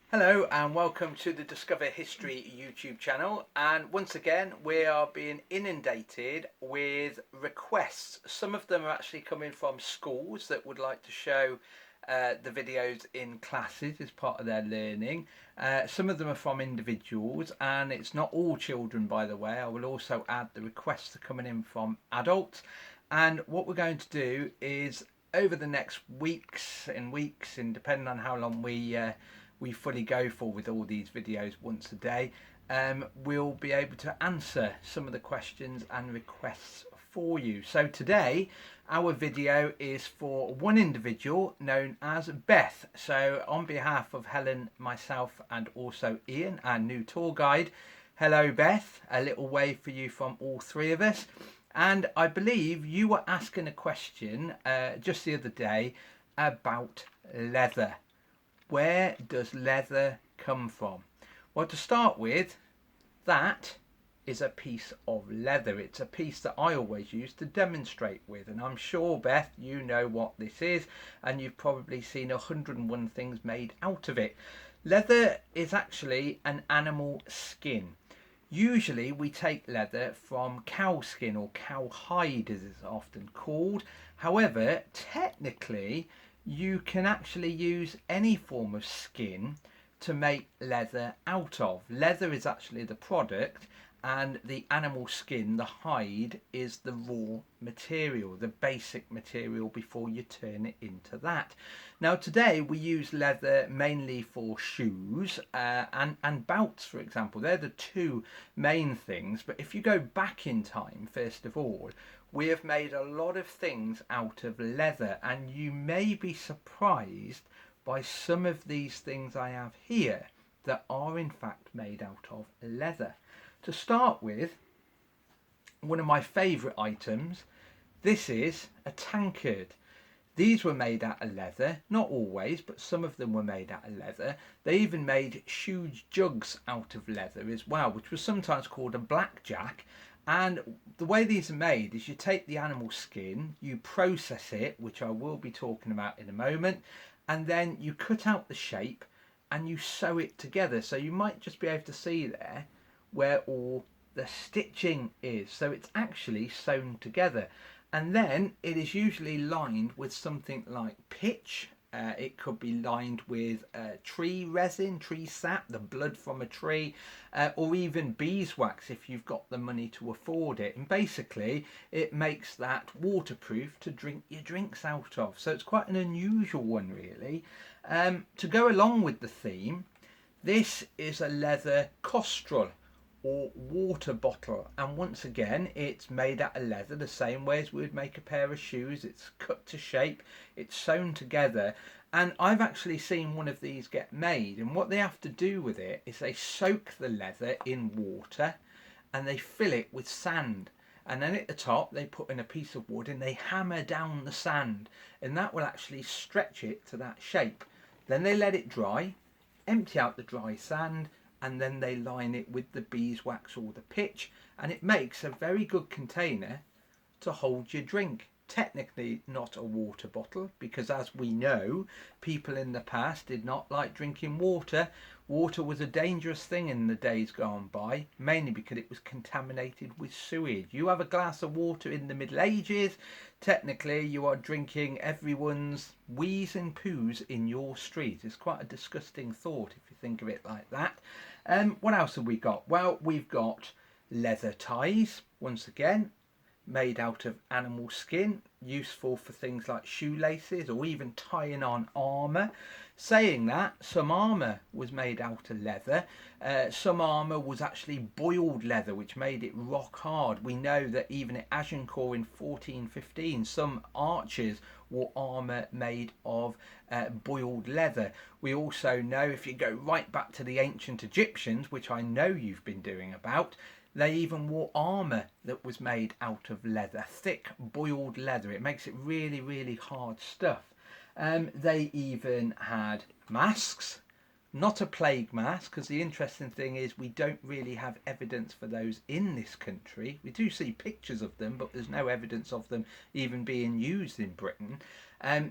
Hello and welcome to the Discover History YouTube channel, and once again we are being inundated with requests. Some of them are actually coming from schools that would like to show the videos in classes as part of their learning. Some of them are from individuals, and it's not all children, by the way. I will also add the requests are coming in from adults, and what we're going to do is over the next weeks and depending on how long we fully go for with all these videos once a day, we'll be able to answer some of the questions and requests for you. So today our video is for one individual known as Beth. So on behalf of Helen, myself and also Ian, our new tour guide, hello Beth, a little wave for you from all three of us. And I believe you were asking a question just the other day about leather. Where does leather come from? Well, to start with, that is a piece of leather. It's a piece that I always use to demonstrate with, and I'm sure, Beth, you know what this is, and you've probably seen 101 things made out of it. Leather is actually an animal skin. Usually we take leather from cow skin or cow hide, as it's often called. However, technically you can actually use any form of skin to make leather out of. Leather is actually the product, and the animal skin, the hide, is the raw material, the basic material before you turn it into that. Now today we use leather mainly for shoes and belts, for example. They're the two main things. But if you go back in time, first of all, we have made a lot of things out of leather, and you may be surprised by some of these things I have here that are in fact made out of leather. To start with, one of my favourite items, this is a tankard. These were made out of leather, not always, but some of them were made out of leather. They even made huge jugs out of leather as well, which was sometimes called a blackjack. And the way these are made is you take the animal skin, you process it, which I will be talking about in a moment, and then you cut out the shape and you sew it together. So you might just be able to see there where all the stitching is. So it's actually sewn together. And then it is usually lined with something like pitch. It could be lined with tree resin, tree sap, the blood from a tree, or even beeswax if you've got the money to afford it. And basically it makes that waterproof to drink your drinks out of. So it's quite an unusual one, really. To go along with the theme, this is a leather costrol or water bottle, and once again it's made out of leather the same way as we would make a pair of shoes. It's cut to shape, it's sewn together, and I've actually seen one of these get made, and what they have to do with it is they soak the leather in water and they fill it with sand, and then at the top they put in a piece of wood and they hammer down the sand, and that will actually stretch it to that shape. Then they let it dry, empty out the dry sand, and then they line it with the beeswax or the pitch, and it makes a very good container to hold your drink. Technically not a water bottle, because as we know, people in the past did not like drinking water. Water was a dangerous thing in the days gone by, mainly because it was contaminated with sewage. You have a glass of water in the Middle Ages, technically you are drinking everyone's wheeze and poos in your street. It's quite a disgusting thought if you think of it like that. What else have we got? Well, we've got leather ties, once again, made out of animal skin, useful for things like shoelaces or even tying on armour. Saying that, some armour was made out of leather. Some armour was actually boiled leather, which made it rock hard. We know that even at Agincourt in 1415, some archers wore armour made of boiled leather. We also know, if you go right back to the ancient Egyptians, which I know you've been doing about, they even wore armour that was made out of leather, thick boiled leather. It makes it really, really hard stuff. They even had masks, not a plague mask, because the interesting thing is we don't really have evidence for those in this country. We do see pictures of them, but there's no evidence of them even being used in Britain.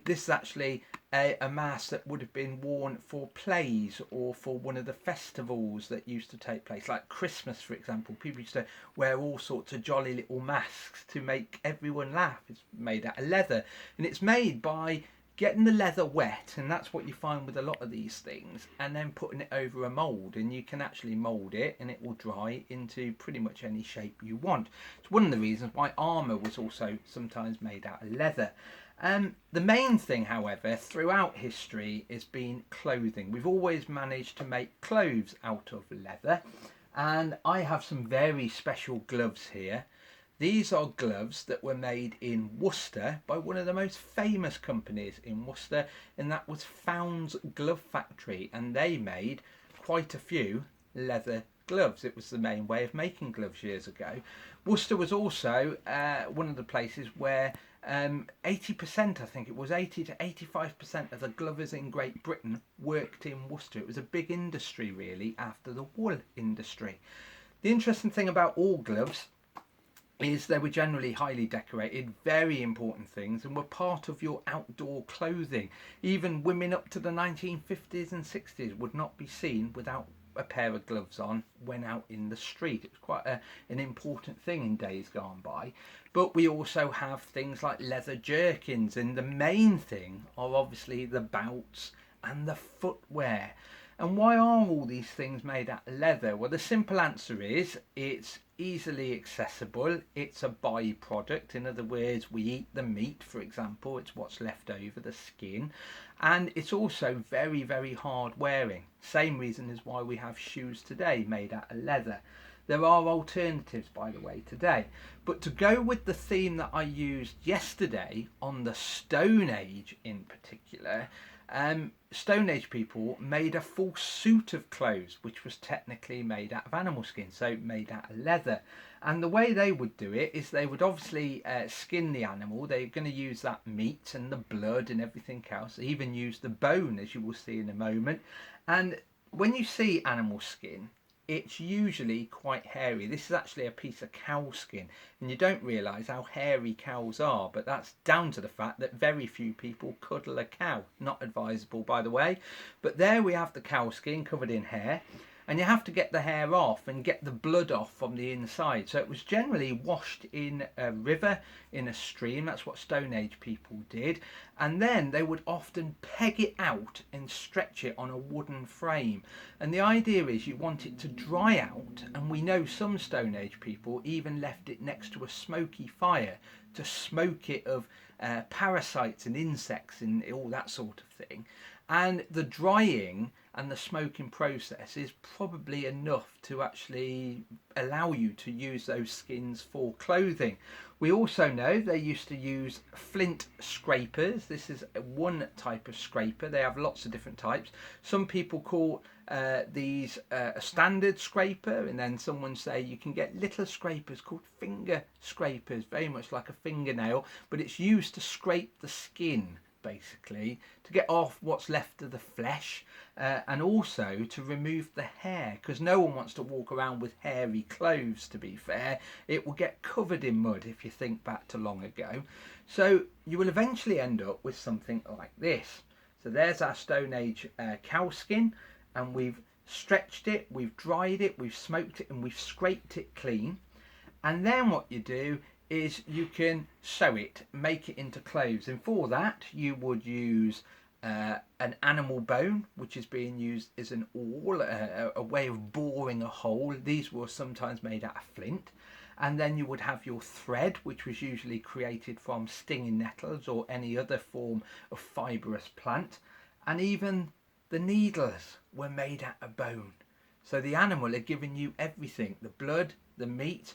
This is actually a mask that would have been worn for plays or for one of the festivals that used to take place, like Christmas, for example. People used to wear all sorts of jolly little masks to make everyone laugh. It's made out of leather, and it's made by getting the leather wet, and that's what you find with a lot of these things, and then putting it over a mould, and you can actually mould it and it will dry into pretty much any shape you want. It's one of the reasons why armour was also sometimes made out of leather. The main thing, however, throughout history has been clothing. We've always managed to make clothes out of leather, and I have some very special gloves here. These are gloves that were made in Worcester by one of the most famous companies in Worcester, and that was Found's Glove Factory, and they made quite a few leather gloves. It was the main way of making gloves years ago. Worcester was also one of the places where 80%, I think it was 80 to 85% of the glovers in Great Britain worked in Worcester. It was a big industry really after the wool industry. The interesting thing about all gloves is they were generally highly decorated, very important things, and were part of your outdoor clothing. Even women up to the 1950s and 60s would not be seen without a pair of gloves on when out in the street. It was quite an important thing in days gone by. But we also have things like leather jerkins, and the main thing are obviously the bouts and the footwear. And why are all these things made out of leather? Well, the simple answer is it's easily accessible. It's a byproduct. In other words, we eat the meat, for example. It's what's left over, the skin. And it's also very, very hard wearing. Same reason as why we have shoes today made out of leather. There are alternatives, by the way, today. But to go with the theme that I used yesterday on the Stone Age in particular, Stone Age people made a full suit of clothes which was technically made out of animal skin, so made out of leather. And the way they would do it is they would obviously skin the animal. They're going to use that meat and the blood and everything else. They even use the bone, as you will see in a moment. And when you see animal skin, it's usually quite hairy. This is actually a piece of cow skin, and you don't realise how hairy cows are, but that's down to the fact that very few people cuddle a cow. Not advisable, by the way. But there we have the cow skin covered in hair, and you have to get the hair off and get the blood off from the inside. So it was generally washed in a river, in a stream. That's what Stone Age people did. And then they would often peg it out and stretch it on a wooden frame. And the idea is you want it to dry out, and we know some Stone Age people even left it next to a smoky fire to smoke it of parasites and insects and all that sort of thing. And the drying and the smoking process is probably enough to actually allow you to use those skins for clothing. We also know they used to use flint scrapers. This is one type of scraper. They have lots of different types. Some people call these a standard scraper, and then someone say you can get little scrapers called finger scrapers, very much like a fingernail, but it's used to scrape the skin, basically, to get off what's left of the flesh, and also to remove the hair, because no one wants to walk around with hairy clothes, to be fair. It will get covered in mud if you think back to long ago. So you will eventually end up with something like this. So there's our Stone Age cow skin, and we've stretched it, we've dried it, we've smoked it, and we've scraped it clean. And then what you do is you can sew it, make it into clothes, and for that you would use an animal bone, which is being used as an awl, a way of boring a hole. These were sometimes made out of flint. And then you would have your thread, which was usually created from stinging nettles or any other form of fibrous plant. And even the needles were made out of bone. So the animal had given you everything: the blood, the meat,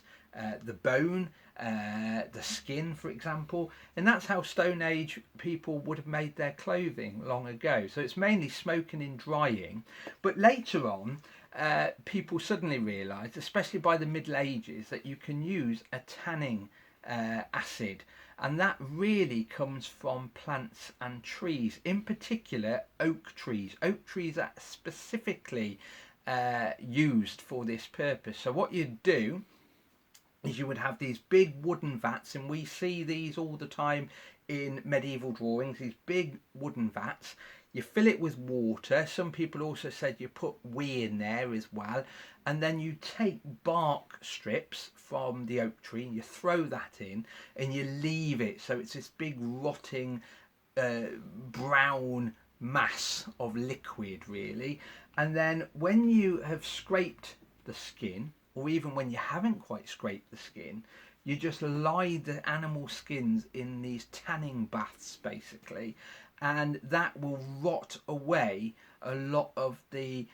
the bone, the skin, for example. And that's how Stone Age people would have made their clothing long ago. So it's mainly smoking and drying. But later on, people suddenly realised, especially by the Middle Ages, that you can use a tanning acid. And that really comes from plants and trees, in particular oak trees. Oak trees are specifically used for this purpose. So what you'd do is you would have these big wooden vats, and we see these all the time in medieval drawings, these big wooden vats. You fill it with water. Some people also said you put wee in there as well. And then you take bark strips from the oak tree and you throw that in and you leave it. So it's this big rotting brown mass of liquid, really. And then when you have scraped the skin, or even when you haven't quite scraped the skin, you just lie the animal skins in these tanning baths, basically, and that will rot away a lot of the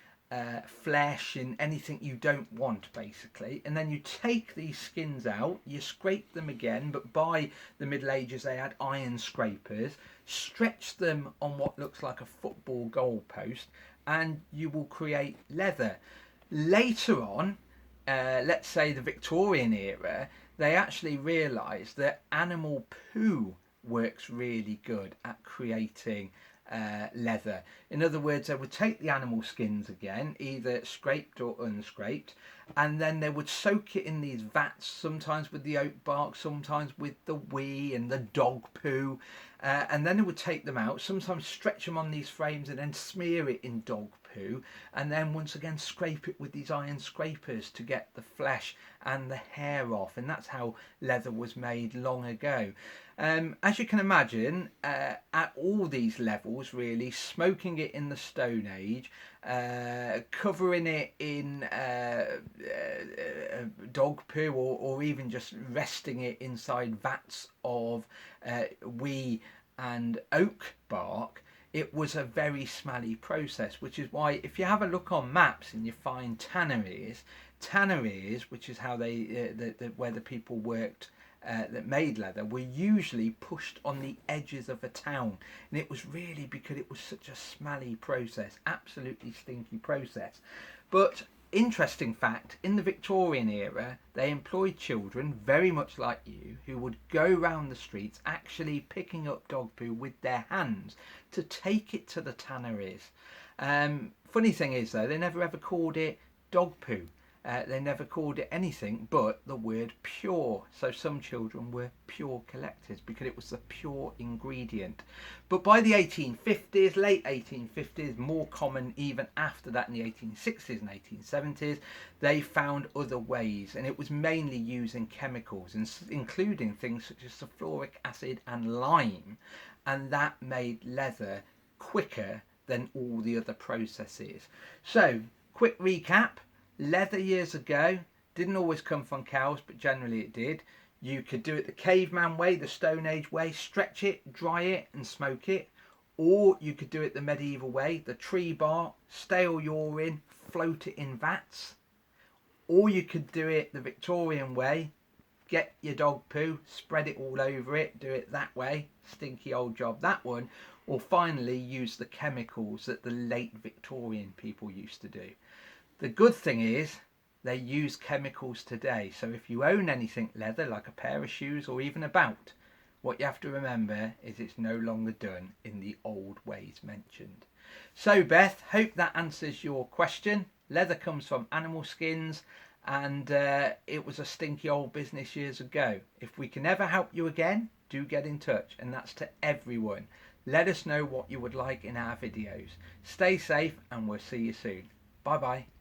flesh and anything you don't want, basically. And then you take these skins out, you scrape them again, but by the Middle Ages they had iron scrapers, stretch them on what looks like a football goal post, and you will create leather. Later on, let's say the Victorian era, they actually realised that animal poo works really good at creating leather. In other words, they would take the animal skins again, either scraped or unscraped, and then they would soak it in these vats, sometimes with the oak bark, sometimes with the wee and the dog poo, and then they would take them out, sometimes stretch them on these frames and then smear it in dog poo, and then once again scrape it with these iron scrapers to get the flesh and the hair off. And that's how leather was made long ago. As you can imagine, at all these levels, really, smoking it in the Stone Age, covering it in dog poo, or even just resting it inside vats of wee and oak bark, it was a very smelly process, which is why if you have a look on maps and you find tanneries, which is how they where the people worked that made leather, were usually pushed on the edges of a town, and it was really because it was such a smelly process, absolutely stinky process. But interesting fact, in the Victorian era they employed children very much like you, who would go round the streets actually picking up dog poo with their hands to take it to the tanneries. Funny thing is though, they never ever called it dog poo. They never called it anything but the word pure. So some children were pure collectors because it was the pure ingredient. But by the 1850s, late 1850s, more common even after that in the 1860s and 1870s, they found other ways, and it was mainly using chemicals, including things such as sulfuric acid and lime, and that made leather quicker than all the other processes. So, quick recap. Leather years ago didn't always come from cows, but generally it did. You could do it the caveman way, the Stone Age way, stretch it, dry it and smoke it. Or you could do it the medieval way, the tree bark, stale urine, float it in vats. Or you could do it the Victorian way, get your dog poo, spread it all over it, do it that way, stinky old job that one. Or finally use the chemicals that the late Victorian people used to do. The good thing is they use chemicals today, so if you own anything leather, like a pair of shoes or even a bout, what you have to remember is it's no longer done in the old ways mentioned. So Beth, hope that answers your question. Leather comes from animal skins, and it was a stinky old business years ago. If we can ever help you again, do get in touch, and that's to everyone. Let us know what you would like in our videos. Stay safe and we'll see you soon. Bye bye.